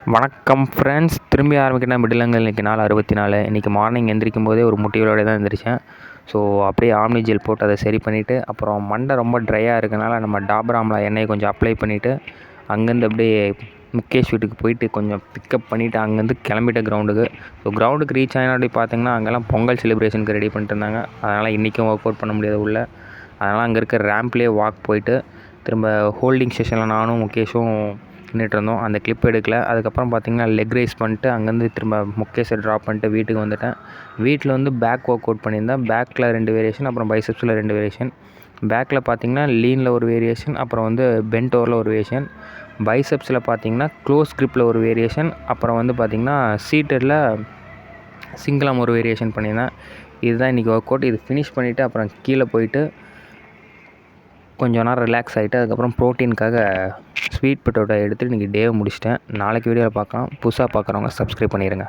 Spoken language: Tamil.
வணக்கம் ஃப்ரெண்ட்ஸ், திரும்பி ஆரம்பிக்கிறேன். மிடிலங்கள் இன்றைக்கி நாள் 64. இன்றைக்கி மார்னிங் எந்திரிக்கும் போதே ஒரு முட்டியோட தான் எந்திரிச்சேன். ஸோ அப்படியே ஆம்னி ஜெல் போட்டு அதை சரி பண்ணிவிட்டு, அப்புறம் மண்டை ரொம்ப ட்ரையாக இருக்கனால நம்ம டாபர் ஆம்லா எண்ணெயை கொஞ்சம் அப்ளை பண்ணிவிட்டு, அங்கேருந்து அப்படியே முகேஷ் வீட்டுக்கு போயிட்டு கொஞ்சம் பிக்கப் பண்ணிவிட்டு அங்கேருந்து கிளம்பிட்டேன் கிரவுண்டுக்கு. ஸோ கிரவுண்டுக்கு ரீச் ஆகினாடி பார்த்திங்கன்னா அங்கெல்லாம் பொங்கல் செலிப்ரேஷனுக்கு ரெடி பண்ணிட்டு இருந்தாங்க. அதனால் இன்றைக்கும் ஒர்க் அவுட் பண்ண முடியாது உள்ள. அதனால் அங்கே இருக்க ரேம்ப்லேயே வாக் போயிட்டு திரும்ப ஹோல்டிங் செஷனில் நானும் முகேஷும் நின்றுட்டுருந்தோம். அந்த கிளிப் எடுக்கல. அதுக்கப்புறம் பார்த்திங்கன்னா லெக் ரைஸ் பண்ணிட்டு அங்கேருந்து திரும்ப முகேஷை ட்ராப் பண்ணிட்டு வீட்டுக்கு வந்துட்டேன். வீட்டில் வந்து பேக் ஒர்க் அவுட் பண்ணியிருந்தேன். பேக்கில் 2 வேரியேஷன், அப்புறம் பைசெப்ஸில் 2 வேரியேஷன். பேக்கில் பார்த்திங்கன்னா லீனில் ஒரு வேரியேஷன், அப்புறம் வந்து பென்ட் ஓவரில் ஒரு வேரியேஷன். பைசெப்ஸில் பார்த்திங்கன்னா க்ளோஸ் கிரிப்பில் ஒரு வேரியேஷன், அப்புறம் வந்து பார்த்திங்கன்னா சீட்டடில் சிங்கிளாம் ஒரு வேரியேஷன் பண்ணியிருந்தேன். இதுதான் இன்றைக்கி ஒர்க் அவுட். இது ஃபினிஷ் பண்ணிவிட்டு அப்புறம் கீழே போயிட்டு கொஞ்சம் நேரம் ரிலாக்ஸ் ஆகிட்டு அதுக்கப்புறம் ப்ரோட்டீனுக்காக ஸ்வீட் பொட்டேட்டோ எடுத்துகிட்டு இன்றைக்கி டேவை முடிச்சிட்டேன். நாளைக்கு வீடியோவில் பார்க்கலாம். புதுசாக பார்க்குறவங்க சப்ஸ்கிரைப் பண்ணிடுங்க.